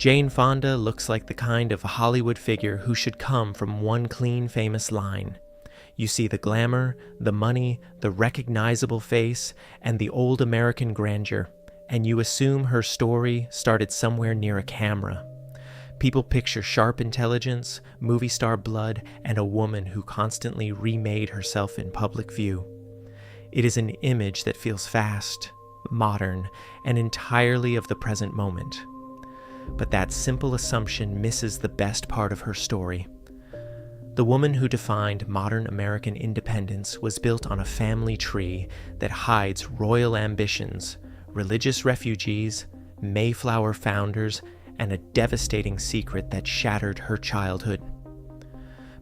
Jane Fonda looks like the kind of Hollywood figure who should come from one clean, famous line. You see the glamour, the money, the recognizable face, and the old American grandeur, and you assume her story started somewhere near a camera. People picture sharp intelligence, movie star blood, and a woman who constantly remade herself in public view. It is an image that feels fast, modern, and entirely of the present moment. But that simple assumption misses the best part of her story. The woman who defined modern American independence was built on a family tree that hides royal ambitions, religious refugees, Mayflower founders, and a devastating secret that shattered her childhood.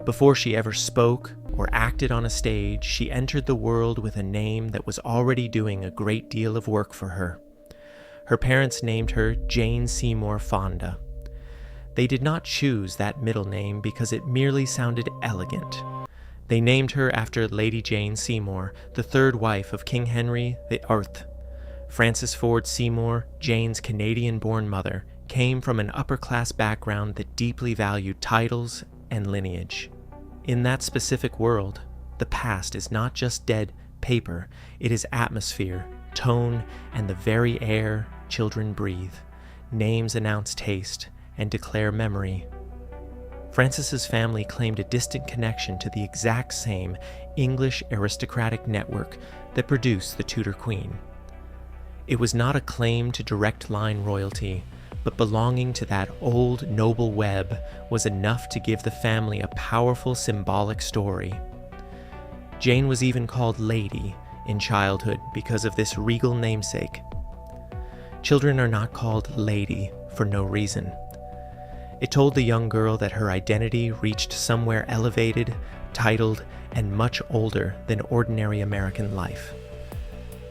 Before she ever spoke or acted on a stage, she entered the world with a name that was already doing a great deal of work for her. Her parents named her Jane Seymour Fonda. They did not choose that middle name because it merely sounded elegant. They named her after Lady Jane Seymour, the third wife of King Henry VIII. Frances Ford Seymour, Jane's Canadian-born mother, came from an upper-class background that deeply valued titles and lineage. In that specific world, the past is not just dead paper, it is atmosphere, tone, and the very air children breathe. Names announce taste and declare memory. Frances's family claimed a distant connection to the exact same English aristocratic network that produced the Tudor Queen. It was not a claim to direct line royalty, but belonging to that old noble web was enough to give the family a powerful symbolic story. Jane was even called Lady in childhood because of this regal namesake. Children are not called Lady for no reason. It told the young girl that her identity reached somewhere elevated, titled, and much older than ordinary American life.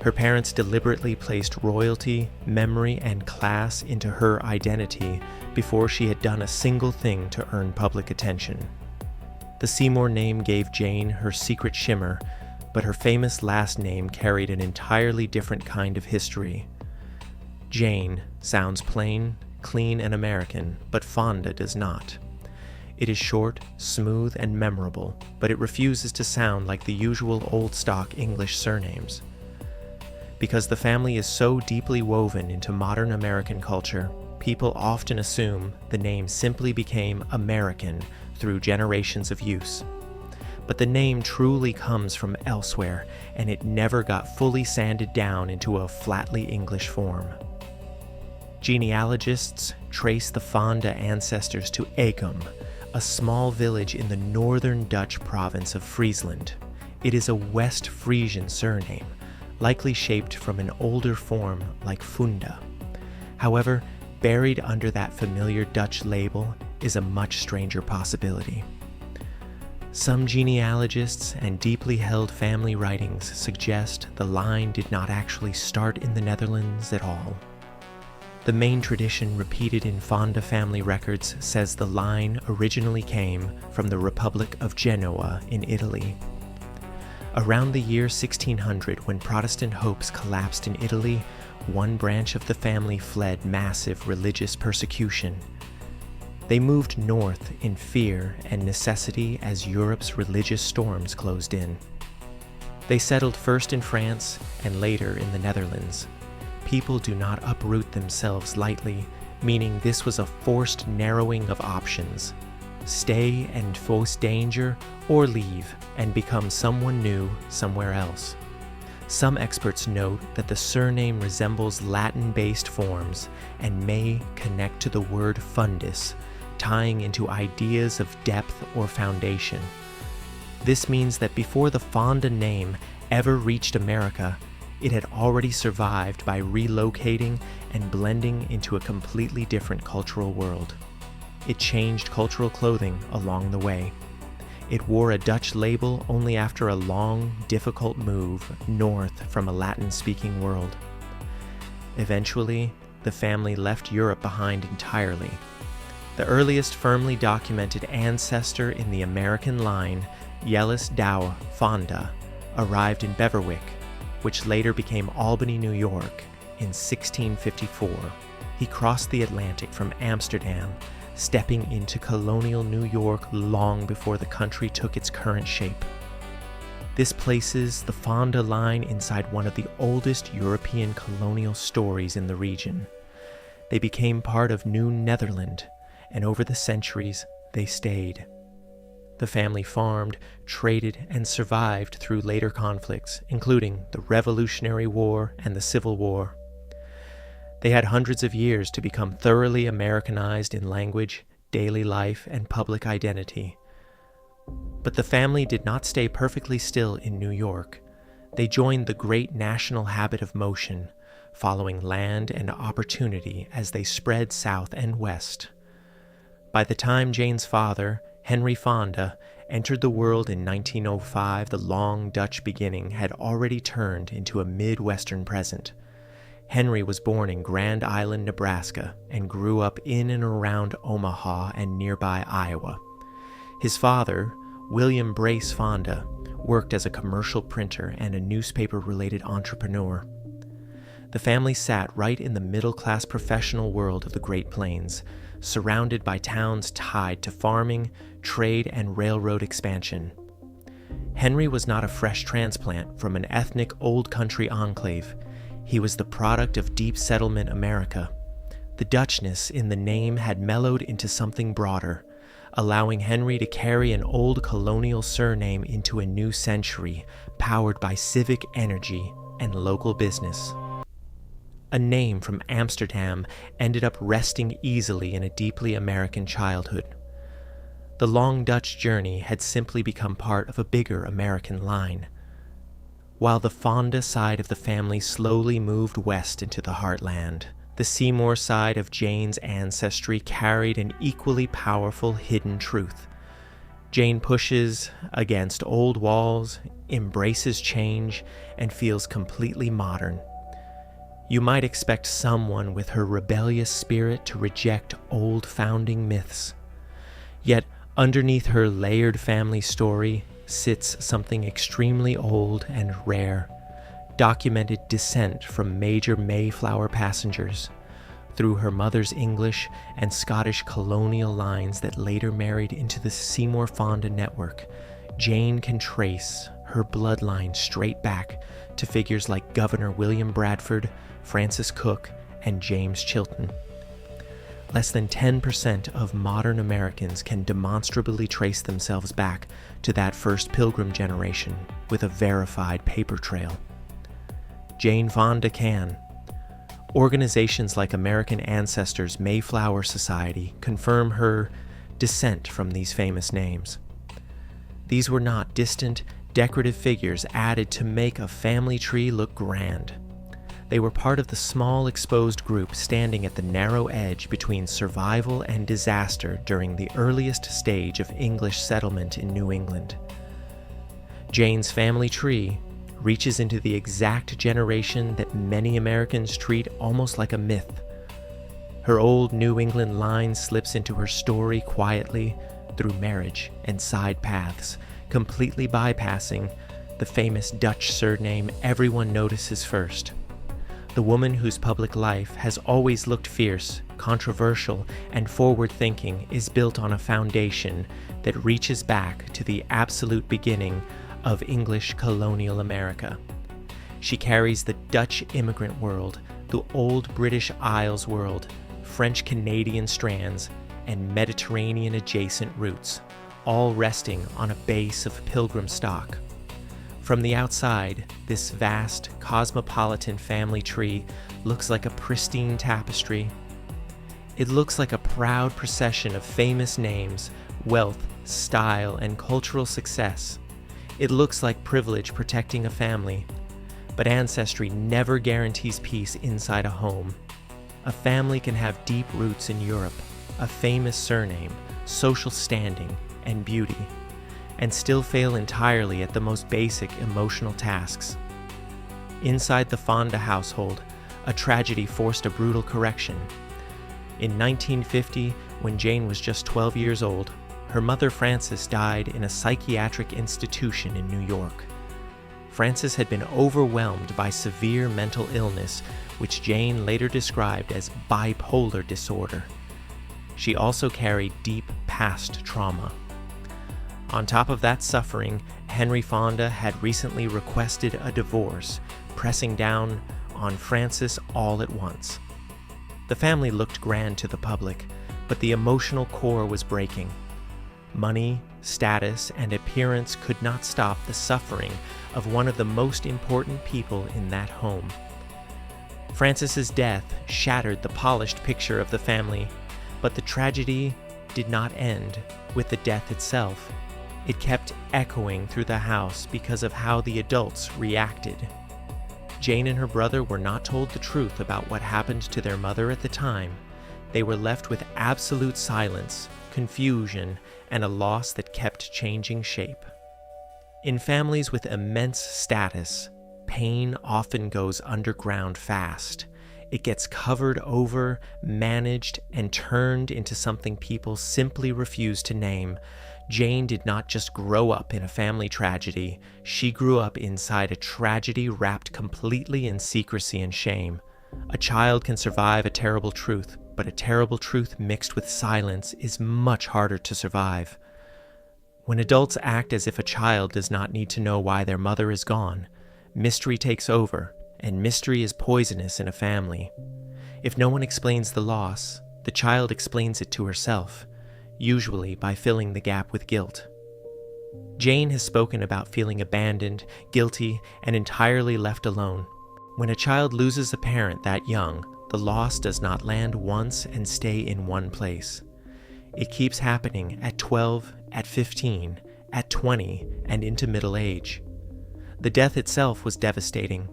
Her parents deliberately placed royalty, memory, and class into her identity before she had done a single thing to earn public attention. The Seymour name gave Jane her secret shimmer, but her famous last name carried an entirely different kind of history. Jane sounds plain, clean, and American, but Fonda does not. It is short, smooth, and memorable, but it refuses to sound like the usual old-stock English surnames. Because the family is so deeply woven into modern American culture, people often assume the name simply became American through generations of use. But the name truly comes from elsewhere, and it never got fully sanded down into a flatly English form. Genealogists trace the Fonda ancestors to Ecum, a small village in the northern Dutch province of Friesland. It is a West Frisian surname, likely shaped from an older form like Fonda. However, buried under that familiar Dutch label is a much stranger possibility. Some genealogists and deeply held family writings suggest the line did not actually start in the Netherlands at all. The main tradition repeated in Fonda family records says the line originally came from the Republic of Genoa in Italy. Around the year 1600, when Protestant hopes collapsed in Italy, one branch of the family fled massive religious persecution. They moved north in fear and necessity as Europe's religious storms closed in. They settled first in France and later in the Netherlands. People do not uproot themselves lightly, meaning this was a forced narrowing of options. Stay and face danger, or leave and become someone new somewhere else. Some experts note that the surname resembles Latin-based forms and may connect to the word fundus, tying into ideas of depth or foundation. This means that before the Fonda name ever reached America, it had already survived by relocating and blending into a completely different cultural world. It changed cultural clothing along the way. It wore a Dutch label only after a long, difficult move north from a Latin-speaking world. Eventually, the family left Europe behind entirely. The earliest firmly documented ancestor in the American line, Jellis Douwe Fonda, arrived in Beverwyck, which later became Albany, New York, in 1654. he crossed the Atlantic from Amsterdam, stepping into colonial New York long before the country took its current shape. This places the Fonda line inside one of the oldest European colonial stories in the region. They became part of New Netherland, and over the centuries, they stayed. The family farmed, traded, and survived through later conflicts, including the Revolutionary War and the Civil War. They had hundreds of years to become thoroughly Americanized in language, daily life, and public identity. But the family did not stay perfectly still in New York. They joined the great national habit of motion, following land and opportunity as they spread south and west. By the time Jane's father, Henry Fonda, entered the world in 1905, the long Dutch beginning had already turned into a Midwestern present. Henry was born in Grand Island, Nebraska, and grew up in and around Omaha and nearby Iowa. His father, William Brace Fonda, worked as a commercial printer and a newspaper-related entrepreneur. The family sat right in the middle-class professional world of the Great Plains, surrounded by towns tied to farming, trade, and railroad expansion. Henry was not a fresh transplant from an ethnic old country enclave. He was the product of deep settlement America. The Dutchness in the name had mellowed into something broader, allowing Henry to carry an old colonial surname into a new century, powered by civic energy and local business. A name from Amsterdam ended up resting easily in a deeply American childhood. The long Dutch journey had simply become part of a bigger American line. While the Fonda side of the family slowly moved west into the heartland, the Seymour side of Jane's ancestry carried an equally powerful hidden truth. Jane pushes against old walls, embraces change, and feels completely modern. You might expect someone with her rebellious spirit to reject old founding myths. Yet, underneath her layered family story sits something extremely old and rare, documented descent from major Mayflower passengers. Through her mother's English and Scottish colonial lines that later married into the Seymour Fonda network, Jane can trace her bloodline straight back to figures like Governor William Bradford, Francis Cook, and James Chilton. Less than 10% of modern Americans can demonstrably trace themselves back to that first Pilgrim generation with a verified paper trail. Jane Fonda can. Organizations like American Ancestors Mayflower Society confirm her descent from these famous names. These were not distant, decorative figures added to make a family tree look grand. They were part of the small exposed group standing at the narrow edge between survival and disaster during the earliest stage of English settlement in New England. Jane's family tree reaches into the exact generation that many Americans treat almost like a myth. Her old New England line slips into her story quietly through marriage and side paths, completely bypassing the famous Dutch surname everyone notices first. The woman whose public life has always looked fierce, controversial, and forward-thinking is built on a foundation that reaches back to the absolute beginning of English colonial America. She carries the Dutch immigrant world, the old British Isles world, French-Canadian strands, and Mediterranean-adjacent roots, all resting on a base of Pilgrim stock. From the outside, this vast, cosmopolitan family tree looks like a pristine tapestry. It looks like a proud procession of famous names, wealth, style, and cultural success. It looks like privilege protecting a family. But ancestry never guarantees peace inside a home. A family can have deep roots in Europe, a famous surname, social standing, and beauty, and still fail entirely at the most basic emotional tasks. Inside the Fonda household, a tragedy forced a brutal correction. In 1950, when Jane was just 12 years old, her mother Frances died in a psychiatric institution in New York. Frances had been overwhelmed by severe mental illness, which Jane later described as bipolar disorder. She also carried deep past trauma. On top of that suffering, Henry Fonda had recently requested a divorce, pressing down on Frances all at once. The family looked grand to the public, but the emotional core was breaking. Money, status, and appearance could not stop the suffering of one of the most important people in that home. Frances's death shattered the polished picture of the family, but the tragedy did not end with the death itself. It kept echoing through the house because of how the adults reacted. Jane and her brother were not told the truth about what happened to their mother at the time. They were left with absolute silence, confusion, and a loss that kept changing shape. In families with immense status, pain often goes underground fast. It gets covered over, managed, and turned into something people simply refuse to name. Jane did not just grow up in a family tragedy, she grew up inside a tragedy wrapped completely in secrecy and shame. A child can survive a terrible truth, but a terrible truth mixed with silence is much harder to survive. When adults act as if a child does not need to know why their mother is gone, mystery takes over, and mystery is poisonous in a family. If no one explains the loss, the child explains it to herself, usually by filling the gap with guilt. Jane has spoken about feeling abandoned, guilty, and entirely left alone. When a child loses a parent that young, the loss does not land once and stay in one place. It keeps happening at 12, at 15, at 20, and into middle age. The death itself was devastating,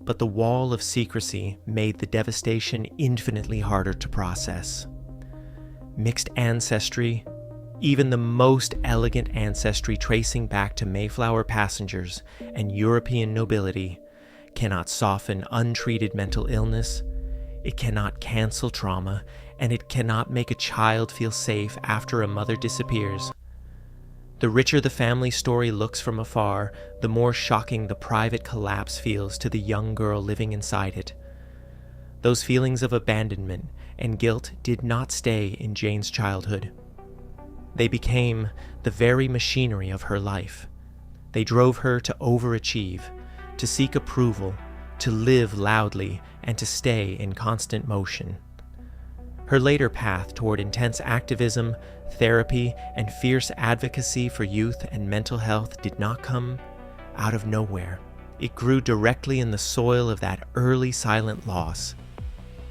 but the wall of secrecy made the devastation infinitely harder to process. Mixed ancestry, even the most elegant ancestry tracing back to Mayflower passengers and European nobility, cannot soften untreated mental illness, it cannot cancel trauma, and it cannot make a child feel safe after a mother disappears. The richer the family story looks from afar, the more shocking the private collapse feels to the young girl living inside it. Those feelings of abandonment and guilt did not stay in Jane's childhood. They became the very machinery of her life. They drove her to overachieve, to seek approval, to live loudly, and to stay in constant motion. Her later path toward intense activism, therapy, and fierce advocacy for youth and mental health did not come out of nowhere. It grew directly in the soil of that early silent loss.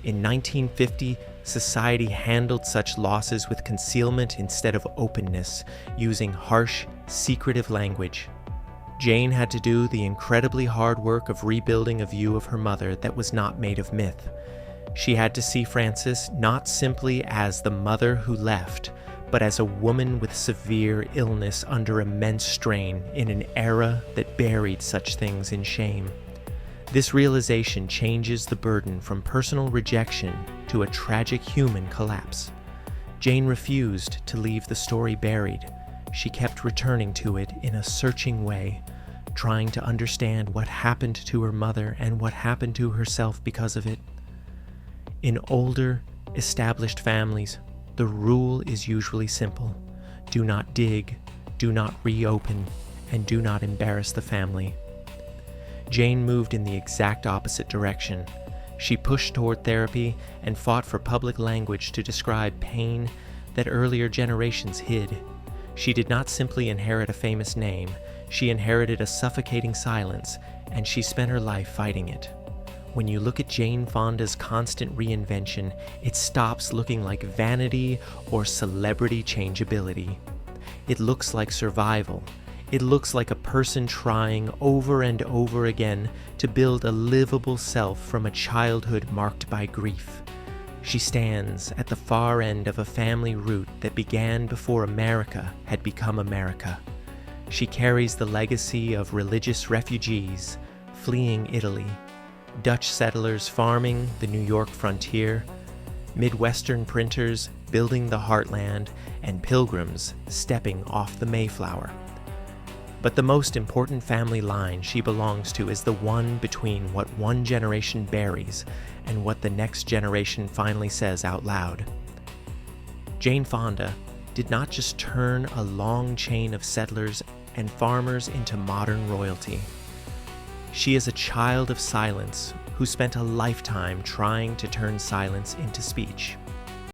In 1950, society handled such losses with concealment instead of openness, using harsh, secretive language. Jane had to do the incredibly hard work of rebuilding a view of her mother that was not made of myth. She had to see Frances not simply as the mother who left, but as a woman with severe illness under immense strain in an era that buried such things in shame. This realization changes the burden from personal rejection to a tragic human collapse. Jane refused to leave the story buried. She kept returning to it in a searching way, trying to understand what happened to her mother and what happened to herself because of it. In older, established families, the rule is usually simple. Do not dig, do not reopen, and do not embarrass the family. Jane moved in the exact opposite direction. She pushed toward therapy and fought for public language to describe pain that earlier generations hid. She did not simply inherit a famous name, she inherited a suffocating silence, and she spent her life fighting it. When you look at Jane Fonda's constant reinvention, it stops looking like vanity or celebrity changeability. It looks like survival. It looks like a person trying over and over again to build a livable self from a childhood marked by grief. She stands at the far end of a family route that began before America had become America. She carries the legacy of religious refugees fleeing Italy, Dutch settlers farming the New York frontier, Midwestern printers building the heartland, and pilgrims stepping off the Mayflower. But the most important family line she belongs to is the one between what one generation buries and what the next generation finally says out loud. Jane Fonda did not just turn a long chain of settlers and farmers into modern royalty. She is a child of silence who spent a lifetime trying to turn silence into speech.